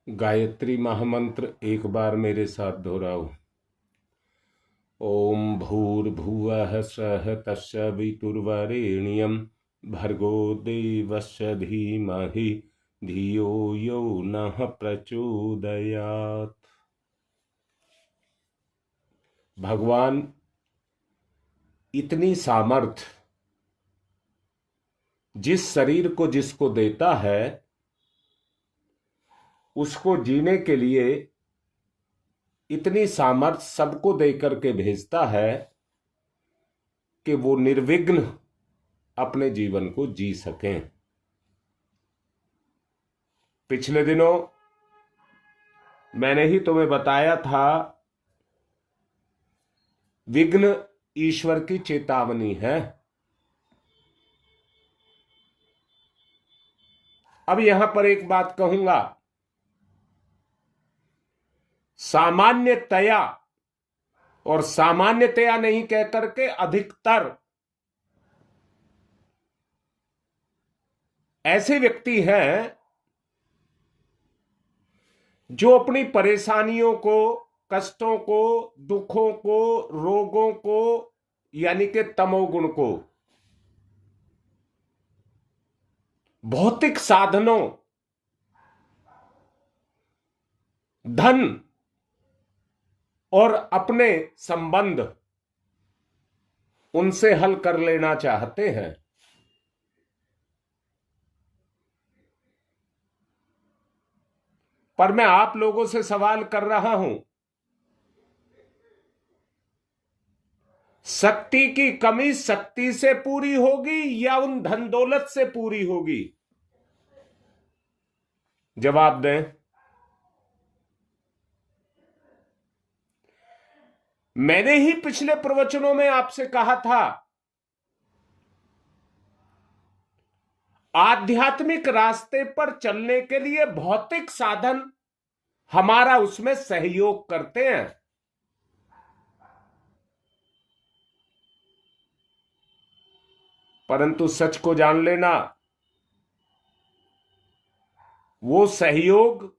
गायत्री महामंत्र एक बार मेरे साथ दोहराओ। ओम भूर्भुवः स्वः तत्सवितुर्वरेण्यं भर्गो देवस्य धीमहि धियो यो नः प्रचोदयात्। भगवान इतनी सामर्थ जिस शरीर को जिसको देता है उसको जीने के लिए इतनी सामर्थ्य सबको देकर के भेजता है कि वो निर्विघ्न अपने जीवन को जी सकें। पिछले दिनों मैंने ही तुम्हें बताया था, विघ्न ईश्वर की चेतावनी है। अब यहां पर एक बात कहूंगा, सामान्यतया और सामान्यतया नहीं कहकर के अधिकतर ऐसे व्यक्ति हैं जो अपनी परेशानियों को, कष्टों को, दुखों को, रोगों को यानी कि तमोगुण को भौतिक साधनों, धन और अपने संबंध उनसे हल कर लेना चाहते हैं। पर मैं आप लोगों से सवाल कर रहा हूं, शक्ति की कमी शक्ति से पूरी होगी या उन धन दौलत से पूरी होगी? जवाब दें। मैंने ही पिछले प्रवचनों में आपसे कहा था, आध्यात्मिक रास्ते पर चलने के लिए भौतिक साधन हमारा उसमें सहयोग करते हैं, परंतु सच को जान लेना, वो सहयोग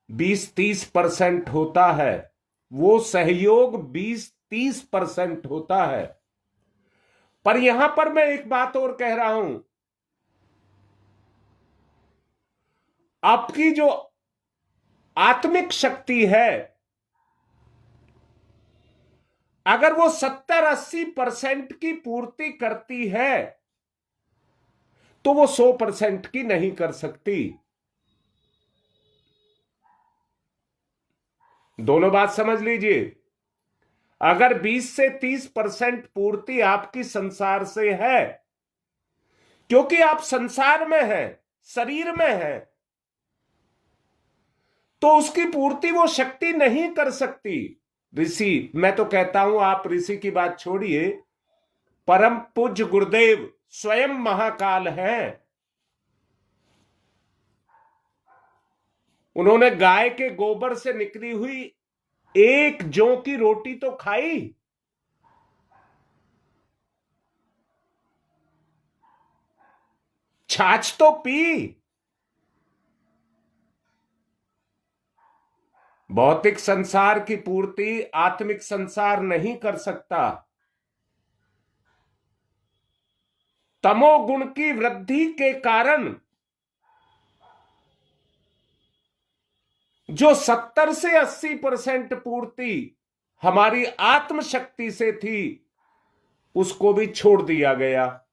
20-30% होता है। वो सहयोग 20-30% होता है। पर यहां पर मैं एक बात और कह रहा हूं, आपकी जो आत्मिक शक्ति है, अगर वो 70-80% की पूर्ति करती है तो वो 100% की नहीं कर सकती। दोनों बात समझ लीजिए। अगर 20 से 30% पूर्ति आपकी संसार से है, क्योंकि आप संसार में हैं, शरीर में हैं, तो उसकी पूर्ति वो शक्ति नहीं कर सकती। ऋषि, मैं तो कहता हूं आप ऋषि की बात छोड़िए, परम पूज्य गुरुदेव स्वयं महाकाल हैं। उन्होंने गाय के गोबर से निकली हुई एक जौ की रोटी तो खाई, छाछ तो पी। भौतिक संसार की पूर्ति आत्मिक संसार नहीं कर सकता। तमोगुण की वृद्धि के कारण जो 70 से 80% पूर्ति हमारी आत्मशक्ति से थी, उसको भी छोड़ दिया गया।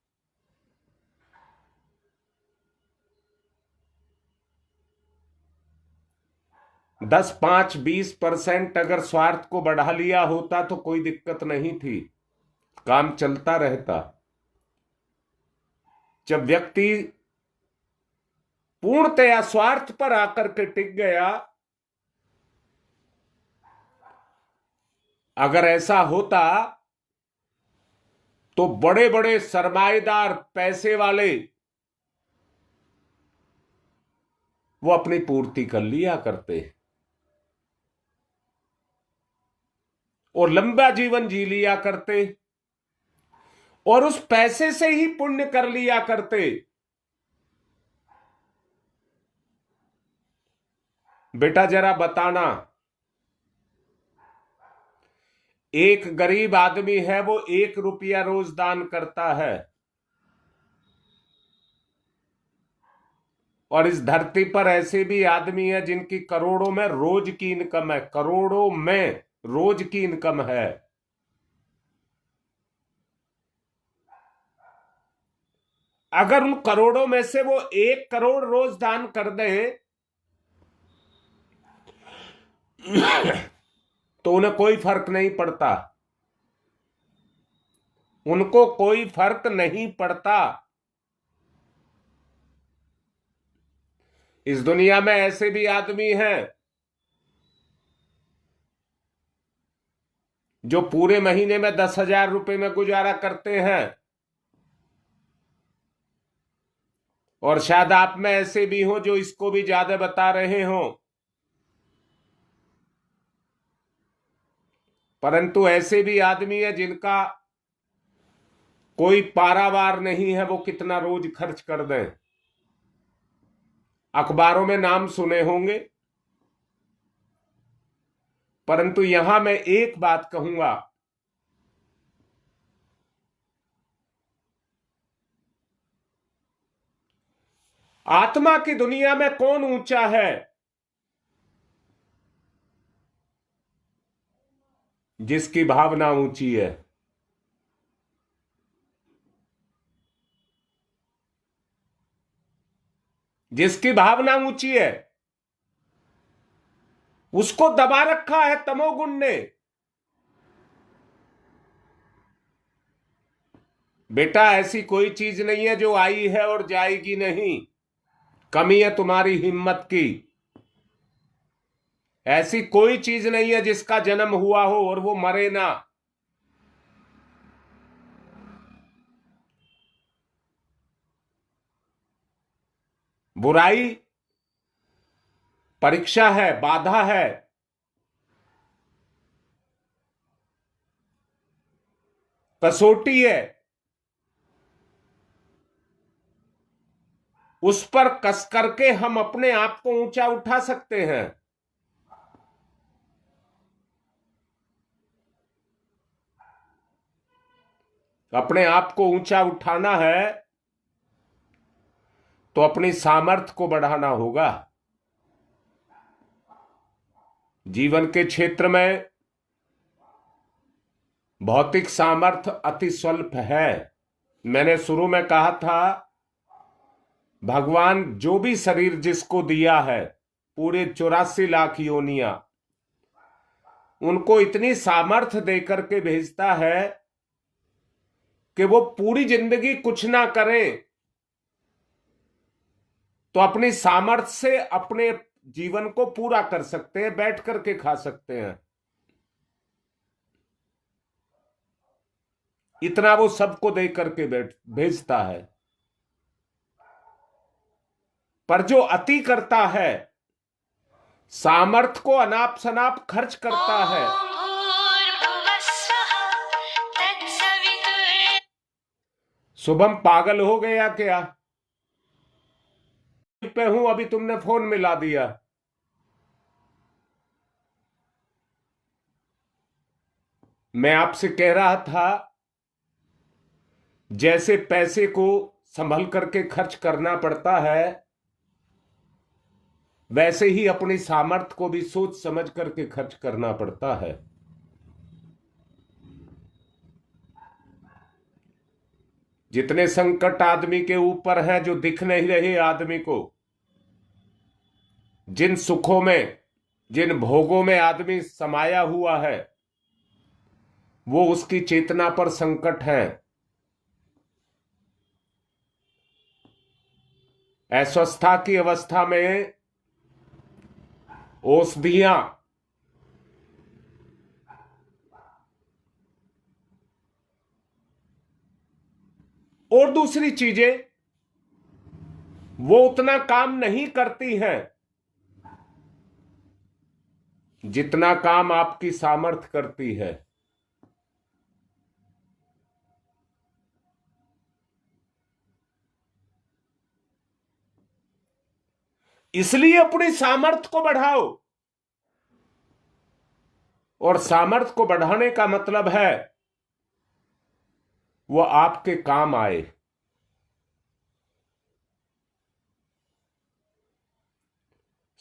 दस 5-20% अगर स्वार्थ को बढ़ा लिया होता तो कोई दिक्कत नहीं थी, काम चलता रहता। जब व्यक्ति पूर्णतया स्वार्थ पर आकर के टिक गया, अगर ऐसा होता तो बड़े बड़े सरमाएदार पैसे वाले वो अपनी पूर्ति कर लिया करते और लंबा जीवन जी लिया करते और उस पैसे से ही पुण्य कर लिया करते। बेटा जरा बताना, एक गरीब आदमी है, वो 1 रुपया रोज दान करता है, और इस धरती पर ऐसे भी आदमी है जिनकी करोड़ों में रोज की इनकम है, करोड़ों में रोज की इनकम है। अगर उन करोड़ों में से वो 1 करोड़ रोज दान कर दे तो उन्हें कोई फर्क नहीं पड़ता, उनको कोई फर्क नहीं पड़ता। इस दुनिया में ऐसे भी आदमी हैं जो पूरे महीने में 10,000 रुपए में गुजारा करते हैं, और शायद आप में ऐसे भी हो जो इसको भी ज्यादा बता रहे हो, परंतु ऐसे भी आदमी है जिनका कोई पारावार नहीं है वो कितना रोज खर्च कर दें। अखबारों में नाम सुने होंगे, परंतु यहां मैं एक बात कहूंगा, आत्मा की दुनिया में कौन ऊंचा है? जिसकी भावना ऊंची है। जिसकी भावना ऊंची है उसको दबा रखा है तमोगुण ने। बेटा ऐसी कोई चीज नहीं है जो आई है और जाएगी नहीं, कमी है तुम्हारी हिम्मत की। ऐसी कोई चीज नहीं है जिसका जन्म हुआ हो और वो मरे ना। बुराई परीक्षा है, बाधा है, कसौटी है, उस पर कस करके हम अपने आप को ऊंचा उठा सकते हैं। अपने आप को ऊंचा उठाना है तो अपनी सामर्थ्य को बढ़ाना होगा। जीवन के क्षेत्र में भौतिक सामर्थ्य अति स्वल्प है। मैंने शुरू में कहा था, भगवान जो भी शरीर जिसको दिया है, पूरे 84 लाख योनियां, उनको इतनी सामर्थ्य देकर के भेजता है कि वो पूरी जिंदगी कुछ ना करें तो अपनी सामर्थ्य से अपने जीवन को पूरा कर सकते हैं, बैठ करके खा सकते हैं। इतना वो सबको दे करके भेजता है। पर जो अति करता है, सामर्थ्य को अनाप शनाप खर्च करता है, शुभम पागल हो गया क्या? पे हूं, अभी तुमने फोन मिला दिया। मैं आपसे कह रहा था, जैसे पैसे को संभल करके खर्च करना पड़ता है, वैसे ही अपनी सामर्थ्य को भी सोच समझ करके खर्च करना पड़ता है। जितने संकट आदमी के ऊपर हैं जो दिख नहीं रहे आदमी को, जिन सुखों में, जिन भोगों में आदमी समाया हुआ है, वो उसकी चेतना पर संकट है। अस्वस्थता की अवस्था में औषधियां, और दूसरी चीजें वो उतना काम नहीं करती हैं जितना काम आपकी सामर्थ्य करती है। इसलिए अपनी सामर्थ्य को बढ़ाओ, और सामर्थ्य को बढ़ाने का मतलब है वो आपके काम आए।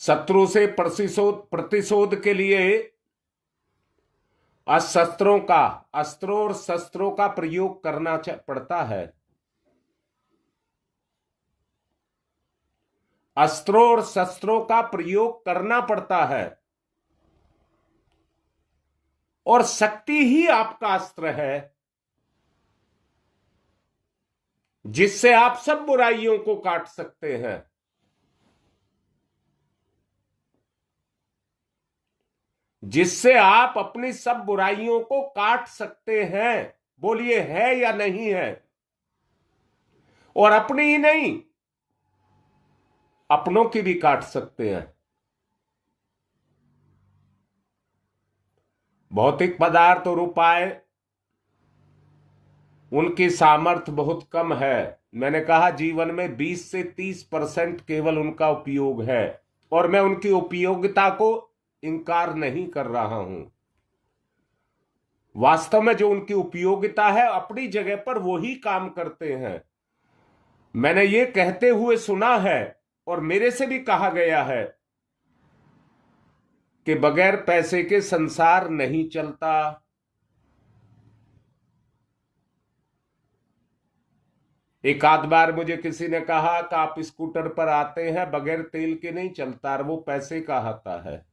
शत्रु से प्रतिशोध के लिए अस्त्रों और शस्त्रों का प्रयोग करना पड़ता है। अस्त्रों और शस्त्रों का प्रयोग करना पड़ता है, और शक्ति ही आपका अस्त्र है, जिससे आप सब बुराइयों को काट सकते हैं। जिससे आप अपनी सब बुराइयों को काट सकते हैं। बोलिए, है या नहीं है? और अपनी ही नहीं, अपनों की भी काट सकते हैं। भौतिक पदार्थ और उपाय, उनकी सामर्थ्य बहुत कम है। मैंने कहा जीवन में 20 से 30% केवल उनका उपयोग है, और मैं उनकी उपयोगिता को इनकार नहीं कर रहा हूं। वास्तव में जो उनकी उपयोगिता है, अपनी जगह पर वो ही काम करते हैं। मैंने ये कहते हुए सुना है, और मेरे से भी कहा गया है, कि बगैर पैसे के संसार नहीं चलता। एक आध बार मुझे किसी ने कहा कि आप स्कूटर पर आते हैं, बगैर तेल के नहीं चलता, और वो पैसे का आता है।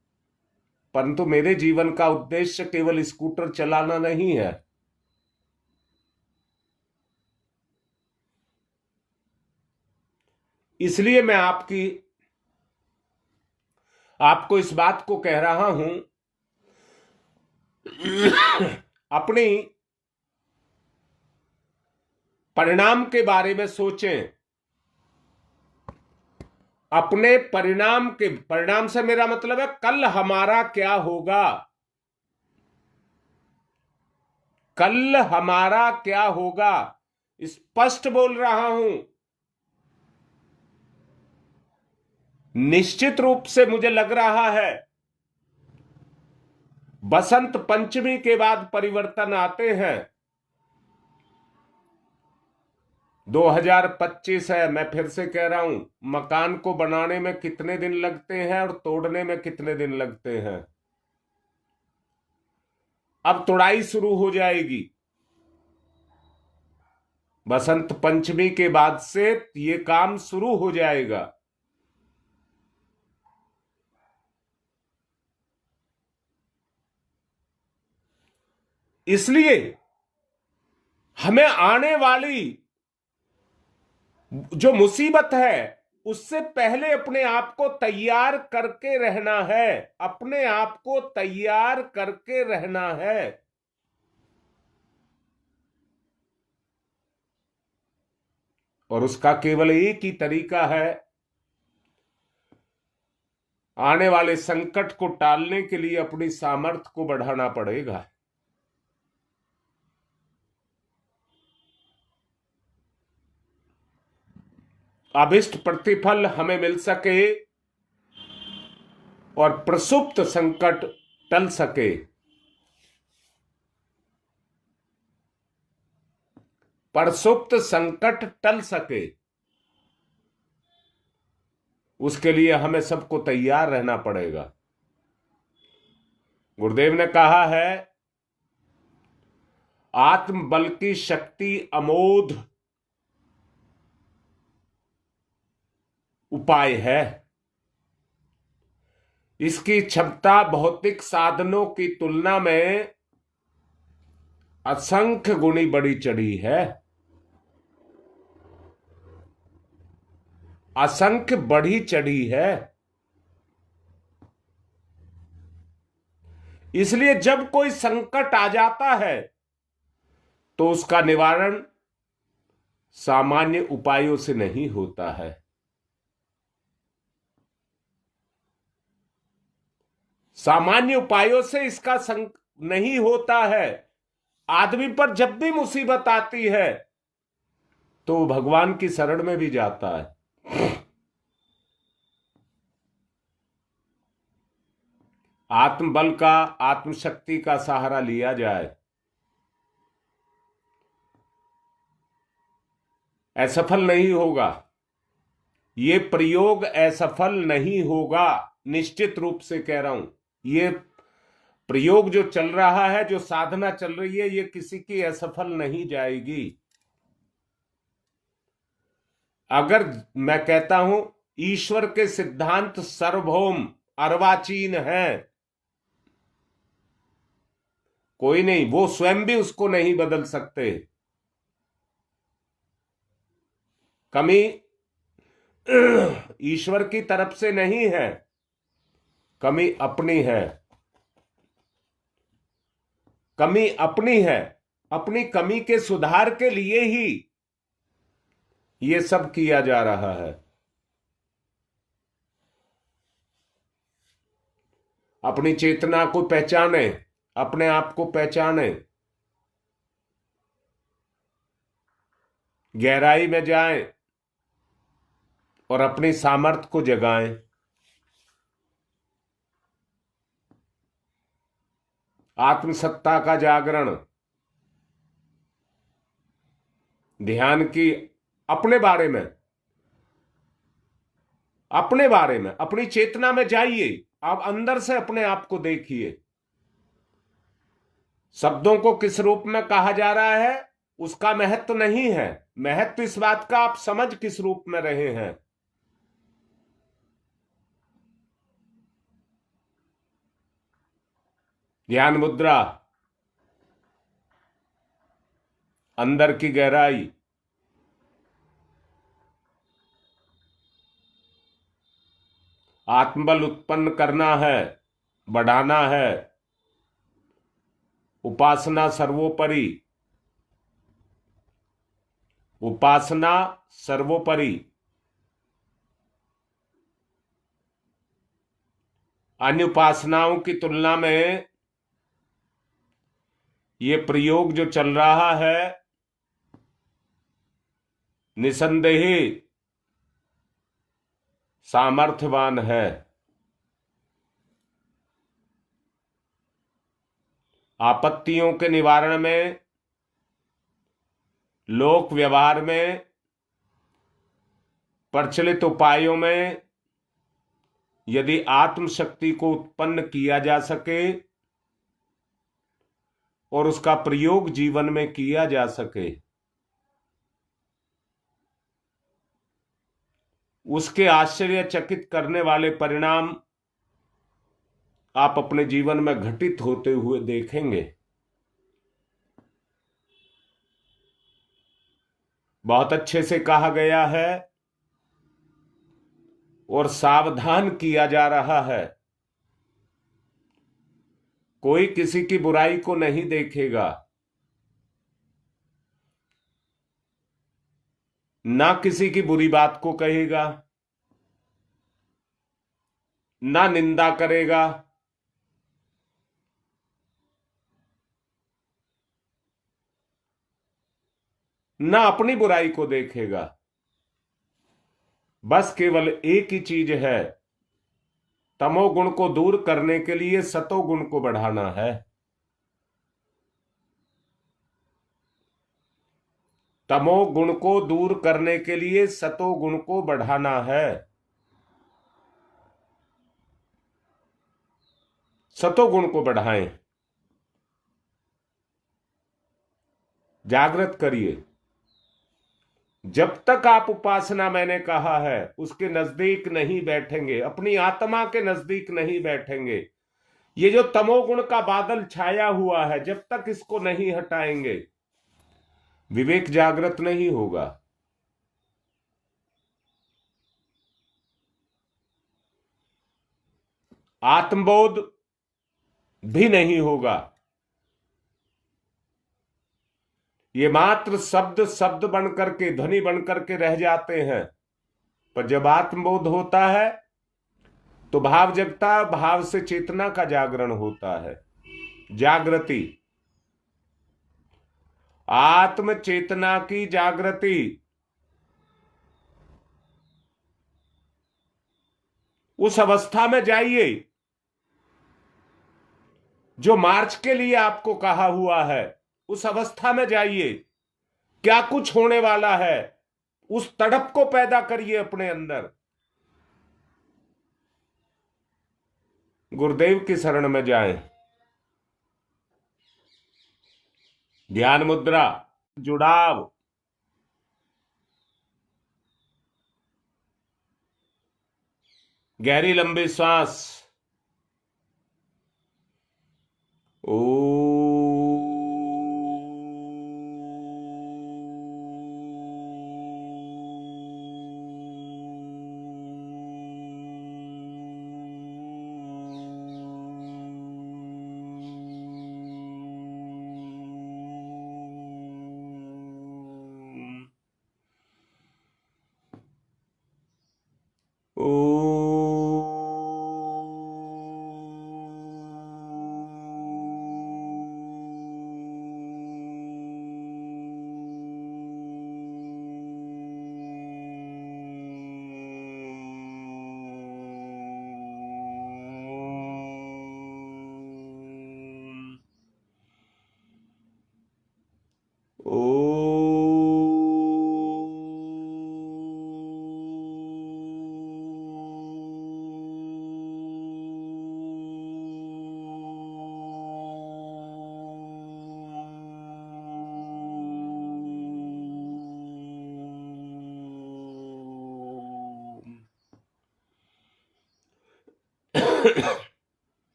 परंतु मेरे जीवन का उद्देश्य केवल स्कूटर चलाना नहीं है। इसलिए मैं आपको इस बात को कह रहा हूं, अपनी परिणाम के बारे में सोचें। अपने परिणाम से मेरा मतलब है कल हमारा क्या होगा। कल हमारा क्या होगा, स्पष्ट बोल रहा हूं। निश्चित रूप से मुझे लग रहा है बसंत पंचमी के बाद परिवर्तन आते हैं। 2025 है। मैं फिर से कह रहा हूं, मकान को बनाने में कितने दिन लगते हैं और तोड़ने में कितने दिन लगते हैं। अब तोड़ाई शुरू हो जाएगी। बसंत पंचमी के बाद से ये काम शुरू हो जाएगा। इसलिए हमें आने वाली जो मुसीबत है, उससे पहले अपने आप को तैयार करके रहना है। अपने आप को तैयार करके रहना है। और उसका केवल एक ही तरीका है, आने वाले संकट को टालने के लिए अपनी सामर्थ्य को बढ़ाना पड़ेगा। अभिष्ट प्रतिफल हमें मिल सके और प्रसुप्त संकट टल सके। प्रसुप्त संकट टल सके, उसके लिए हमें सबको तैयार रहना पड़ेगा। गुरुदेव ने कहा है, आत्मबल की शक्ति अमोघ उपाय है। इसकी क्षमता भौतिक साधनों की तुलना में असंख्य गुणी बढ़ी चढ़ी है। असंख्य बढ़ी चढ़ी है। इसलिए जब कोई संकट आ जाता है, तो उसका निवारण सामान्य उपायों से नहीं होता है। सामान्य उपायों से इसका नहीं होता है। आदमी पर जब भी मुसीबत आती है, तो भगवान की शरण में भी जाता है। आत्मबल का, आत्मशक्ति का सहारा लिया जाए, असफल नहीं होगा। ये प्रयोग असफल नहीं होगा, निश्चित रूप से कह रहा हूं। ये प्रयोग जो चल रहा है, जो साधना चल रही है, ये किसी की असफल नहीं जाएगी। अगर मैं कहता हूं ईश्वर के सिद्धांत सार्वभौम अर्वाचीन है, कोई नहीं, वो स्वयं भी उसको नहीं बदल सकते। कमी ईश्वर की तरफ से नहीं है, कमी अपनी है। कमी अपनी है, अपनी कमी के सुधार के लिए ही ये सब किया जा रहा है। अपनी चेतना को पहचाने, अपने आप को पहचाने, गहराई में जाएं और अपनी सामर्थ्य को जगाएं। आत्मसत्ता का जागरण, ध्यान की, अपने बारे में, अपनी चेतना में जाइए। आप अंदर से अपने आप को देखिए। शब्दों को किस रूप में कहा जा रहा है उसका महत्व नहीं है, महत्व इस बात का आप समझ किस रूप में रहे हैं। ध्यान मुद्रा, अंदर की गहराई, आत्मबल उत्पन्न करना है, बढ़ाना है। उपासना सर्वोपरि, उपासना सर्वोपरि। अन्य उपासनाओं की तुलना में ये प्रयोग जो चल रहा है, निसंदेह सामर्थ्यवान है। आपत्तियों के निवारण में, लोक व्यवहार में, प्रचलित उपायों में यदि आत्मशक्ति को उत्पन्न किया जा सके और उसका प्रयोग जीवन में किया जा सके, उसके आश्चर्यचकित करने वाले परिणाम आप अपने जीवन में घटित होते हुए देखेंगे। बहुत अच्छे से कहा गया है और सावधान किया जा रहा है। कोई किसी की बुराई को नहीं देखेगा, ना किसी की बुरी बात को कहेगा, ना निंदा करेगा, ना अपनी बुराई को देखेगा। बस केवल एक ही चीज है, तमोगुण को दूर करने के लिए सतोगुण को बढ़ाना है। तमोगुण को दूर करने के लिए सतोगुण को बढ़ाना है। सतोगुण को बढ़ाएं, जागृत करिए। जब तक आप उपासना, मैंने कहा है, उसके नजदीक नहीं बैठेंगे, अपनी आत्मा के नजदीक नहीं बैठेंगे, ये जो तमोगुण का बादल छाया हुआ है, जब तक इसको नहीं हटाएंगे, विवेक जागृत नहीं होगा। आत्मबोध भी नहीं होगा। ये मात्र शब्द शब्द बनकर के, ध्वनि बनकर के रह जाते हैं। पर जब आत्मबोध होता है तो भाव जगता है, भाव से चेतना का जागरण होता है। जागृति, आत्म चेतना की जागृति, उस अवस्था में जाइए जो मार्च के लिए आपको कहा हुआ है, उस अवस्था में जाइए। क्या कुछ होने वाला है, उस तड़प को पैदा करिए अपने अंदर। गुरुदेव की शरण में जाएं। ध्यान मुद्रा, जुड़ाव, गहरी लंबी सांस। ओ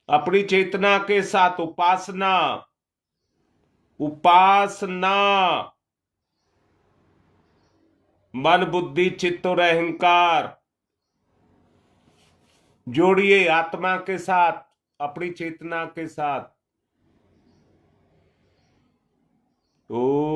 अपनी चेतना के साथ उपासना, उपासना, मन बुद्धि चित्त और अहंकार जोड़िए आत्मा के साथ, अपनी चेतना के साथ। ओ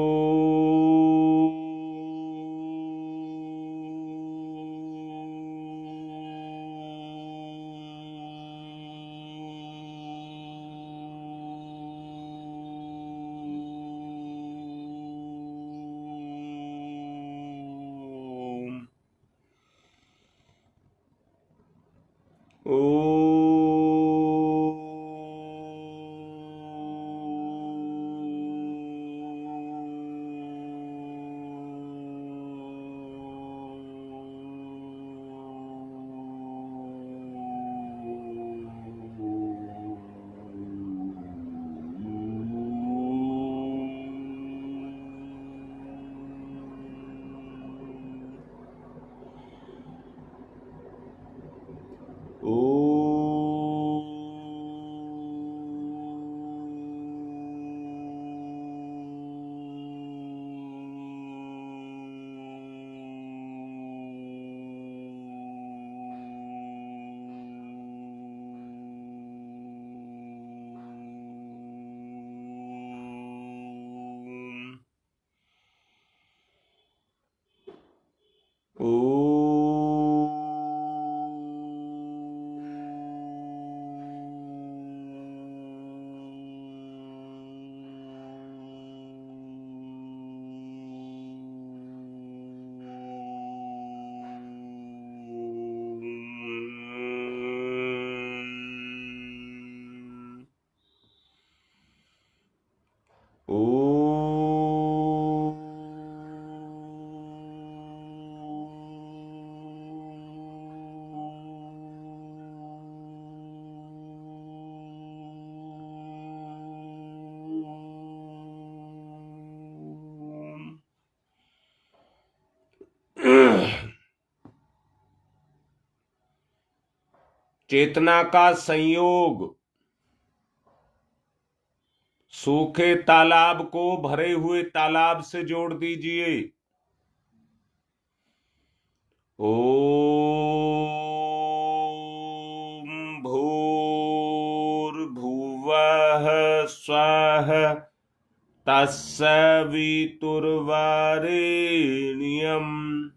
चेतना का संयोग सूखे तालाब को भरे हुए तालाब से जोड़ दीजिए। ओम भूर्भुवः स्वः तत्सवितुर्वरेण्यम्।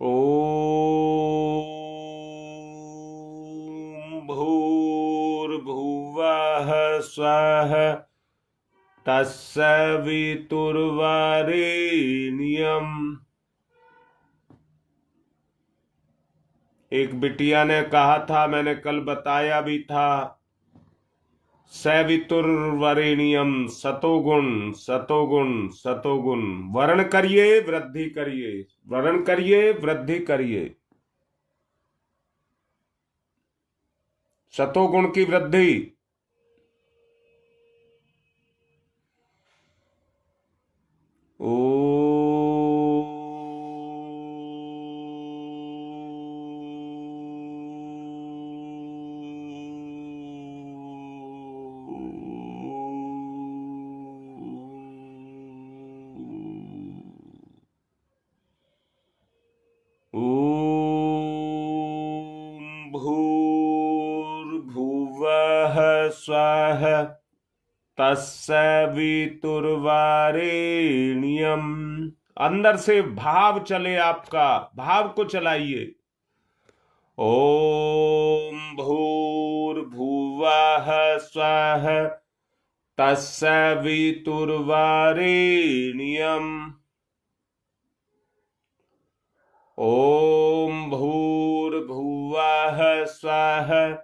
ओम भूर्भुवः स्वः तत्सवितुर्वरेण्यम्। एक बिटिया ने कहा था, मैंने कल बताया भी था, सवितुर्वरेण्यम सतोगुण सतोगुण सतोगुण, वर्ण करिए वृद्धि करिए, वर्ण करिए वृद्धि करिए, सतोगुण की वृद्धि। ओ ॐ भूर्भुवः स्वः तत्सवितुर्वरेण्यम। अंदर से भाव चले, आपका भाव को चलाइए। ओम भूर्भुवः स्वः तत्सवितुर्वरेण्यम। ओम भूर्भुवः स्वः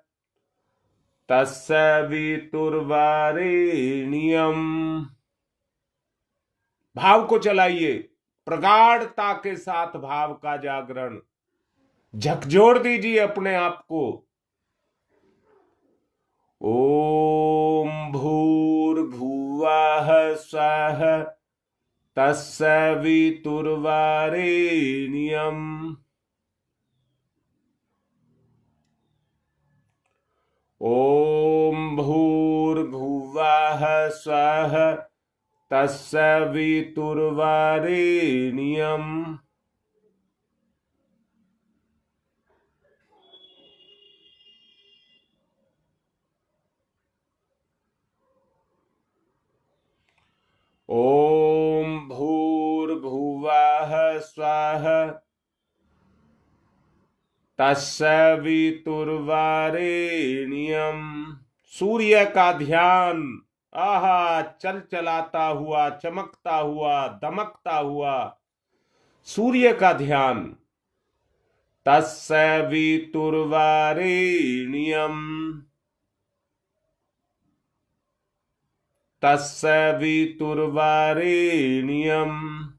तत्सवितुर्वरेण्यम। भाव को चलाइए, प्रगाढ़ता के साथ भाव का जागरण, झकझोर दीजिए अपने आप को। ओम भूर्भुवः स्वः तत्सवितुर्वरेण्यम। ओम भूर्भुवः स्वः तत्सवितुर्वरेण्यम। ओम भूर्भुवः स्वः तत्सवितुर्वरेण्यम। सूर्य का ध्यान, आहा, चल चलाता हुआ, चमकता हुआ, दमकता हुआ सूर्य का ध्यान। तत्सवितुर्वरेण्यम तत्सवितुर्वरेण्यम।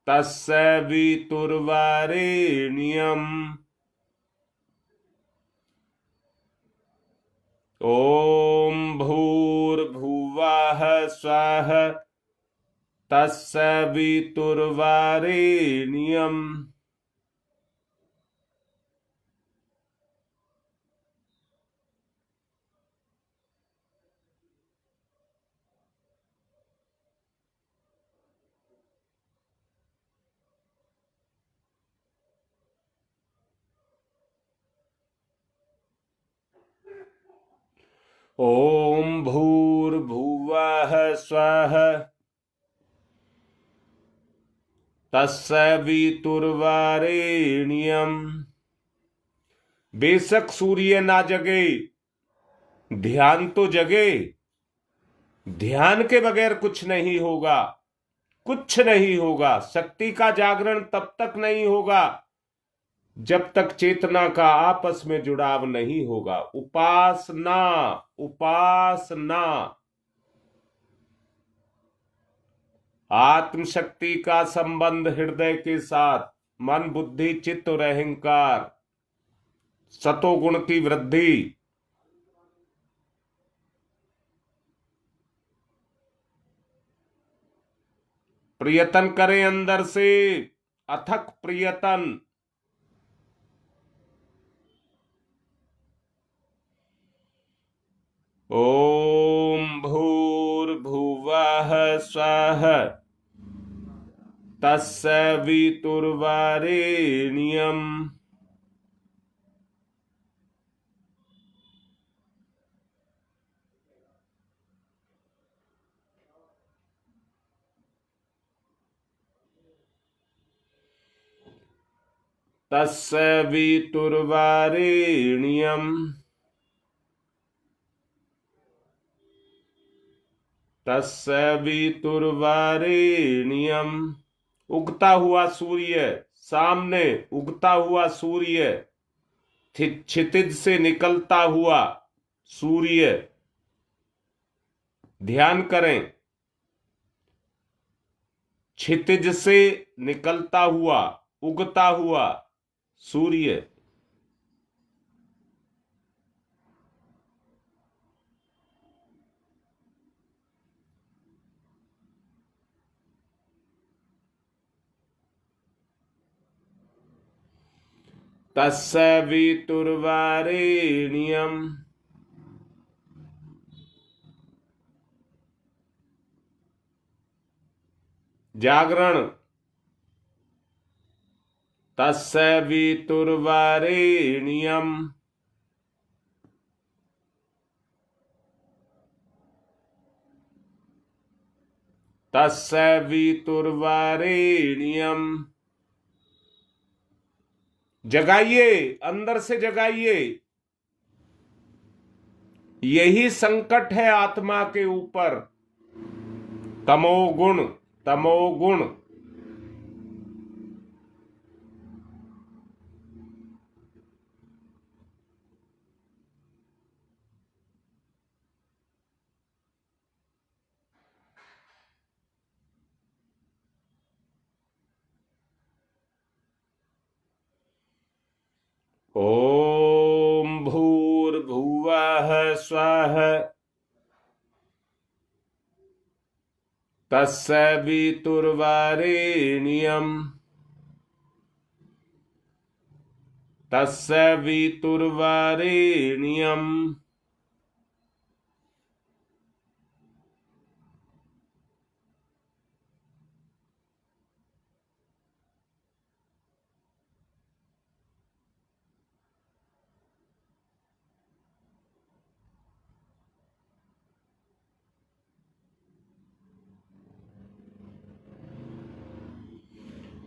तत्सवितुर्वरेण्यम। ओम भूर्भुवः स्वः तत्सवितुर्वरेण्यम। ओम भूर्भुवः स्वः तत्सवितुर्वरेण्यम। बेशक सूर्य ना जगे, ध्यान तो जगे। ध्यान के बगैर कुछ नहीं होगा, कुछ नहीं होगा। शक्ति का जागरण तब तक नहीं होगा जब तक चेतना का आपस में जुड़ाव नहीं होगा। उपासना, उपासना, आत्मशक्ति का संबंध हृदय के साथ, मन बुद्धि चित्त और अहंकार, सतोगुण की वृद्धि। प्रयत्न करें अंदर से, अथक प्रयत्न। ओम भूर्भुवः स्वः तत्सवितुर्वरेण्यम। तत्सवितुर्वरेण्यम तस्य वितुर्वरेण्यम। उगता हुआ सूर्य, सामने उगता हुआ सूर्य, क्षितिज से निकलता हुआ सूर्य। ध्यान करें, क्षितिज से निकलता हुआ, उगता हुआ सूर्य। तस्य वितुर्वरेण्यम। जागरण। तस्य वितुर्वरेण्यम। तस्य वितुर्वरेण्यम। जगाइए, अंदर से जगाइए। यही संकट है आत्मा के ऊपर, तमोगुण। तमोगुण। ओम भूर्भुवः स्वः तस्य वितुर्वरेण्यम। तस्य वितुर्वरेण्यम।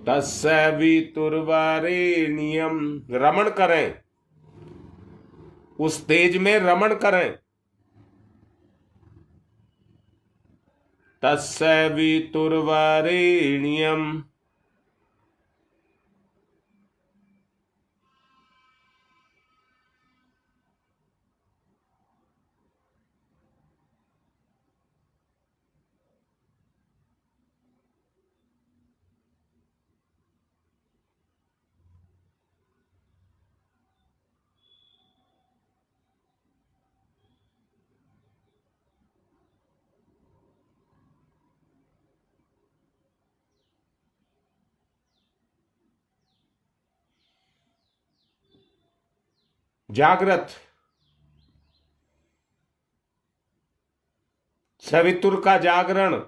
तस्य वितुर्वरेण्यम। रमण करें, उस तेज में रमण करें। तस्य वितुर्वरेण्यम। जागृत। सवितुर का जागरण।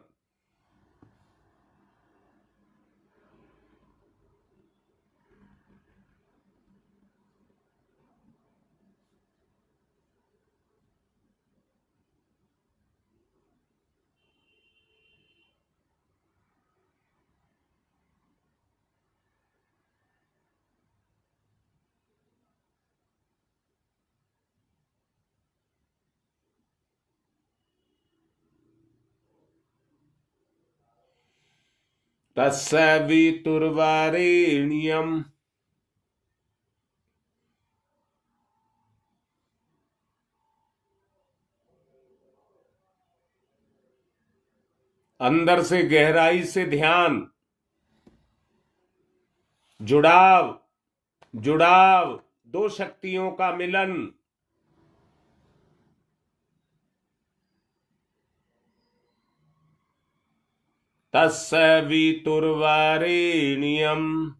तस्य वितुर्वरेण्यम। अंदर से गहराई से ध्यान। जुड़ाव। जुड़ाव, दो शक्तियों का मिलन। तस्य वितुर्वरेण्यम।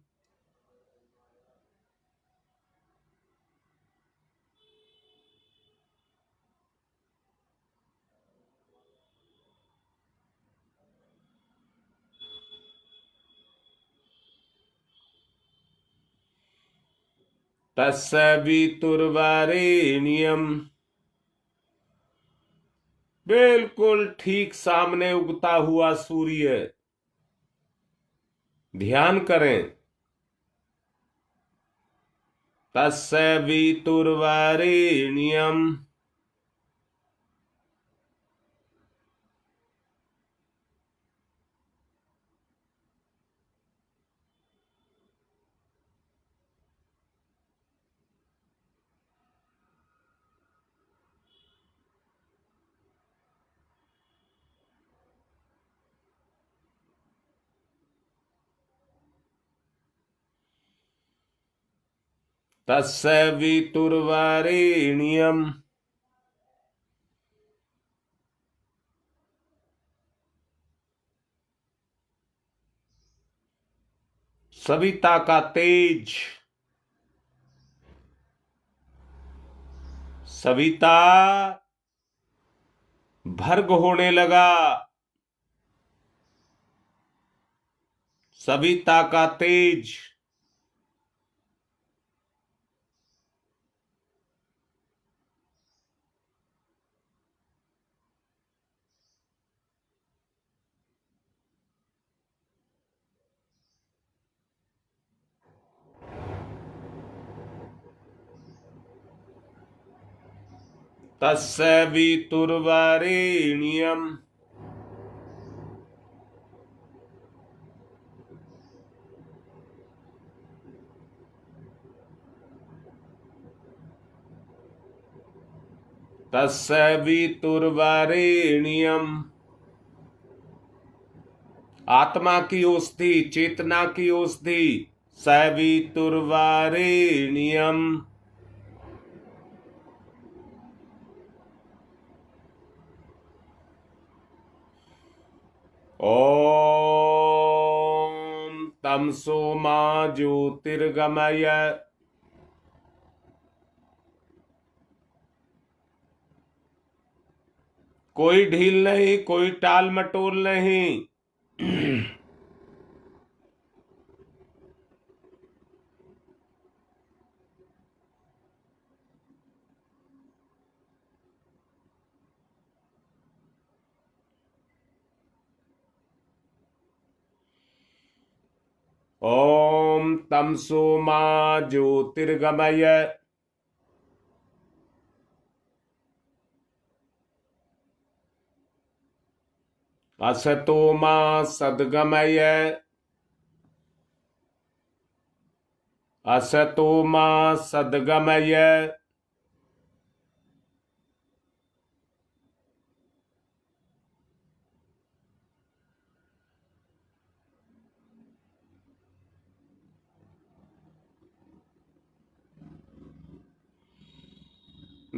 तस्य वितुर्वरेण्यम। बिल्कुल ठीक सामने उगता हुआ सूर्य। ध्यान करें। तस्य वितुर्वरेण्यम। तस्य वितुर्वरेण्यम् सविता का तेज। सविता भर्ग होने लगा। सविता का तेज। तस्य वितुर्वरेण्यम् तस्य वितुर्वरेण्यम्। आत्मा की औषधि, चेतना की औषधि, सवितुर्वरेण्यम्। ओम तमसो मा ज्योतिर्गमय। कोई ढील नहीं, कोई टाल मटोल नहीं। ओम तमसो मा ज्योतिर्गमय। असतो मा सद्गमय। असतो मा सद्गमय।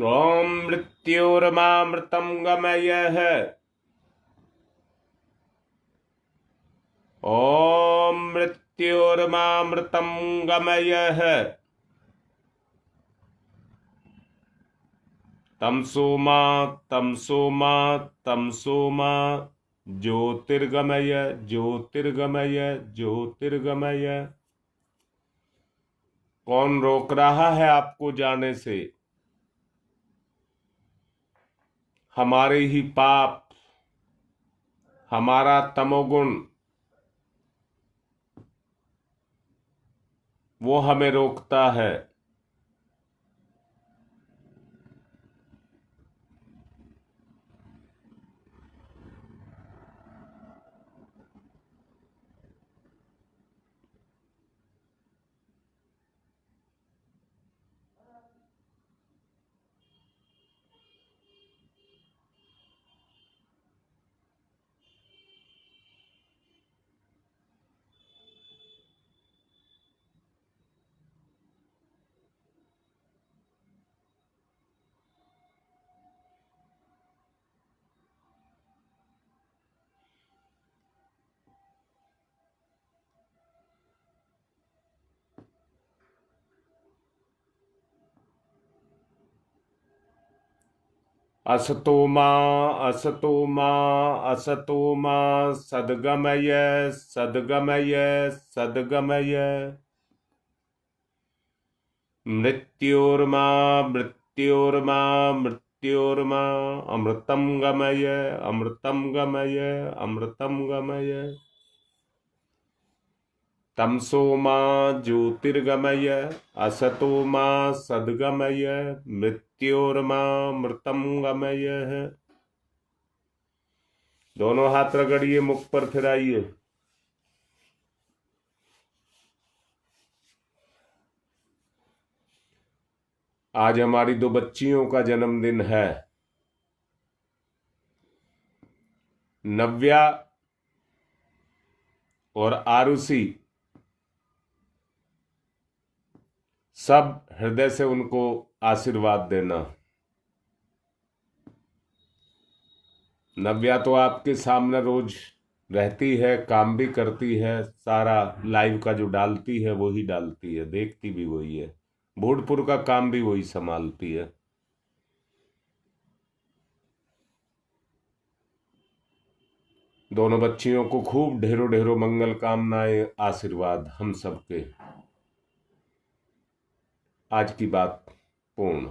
ओम मृत्योर्मामृतं गमयः। ओम मृत्योर्मामृतं गमयः। तमसो मा तमसो मा तमसो मा ज्योतिर्गमय ज्योतिर्गमय ज्योतिर्गमय। कौन रोक रहा है आपको जाने से? हमारे ही पाप, हमारा तमोगुण, वो हमें रोकता है। असतो मा असतो मा असतो मा सद्गमय सद्गमय सद्गमय। मृत्योर्मा मृत्योर्मा मृत्योर्मा। अमृतं गमय अमृतं गमय अमृतं गमय। तमसो मा ज्योतिर्गमय। असतो मा सद्गमय। मृत्योर्मा मृतं गमय। दोनों हाथ रगड़िए, मुख पर फिराइए। आज हमारी दो बच्चियों का जन्मदिन है, नव्या और आरुषि। सब हृदय से उनको आशीर्वाद देना। नव्या तो आपके सामने रोज रहती है, काम भी करती है, सारा लाइव का जो डालती है वही डालती है, देखती भी वही है, भोजपुर का काम भी वही संभालती है। दोनों बच्चियों को खूब ढेरों ढेरों मंगल कामनाएं, आशीर्वाद हम सबके। आज की बात पूर्ण।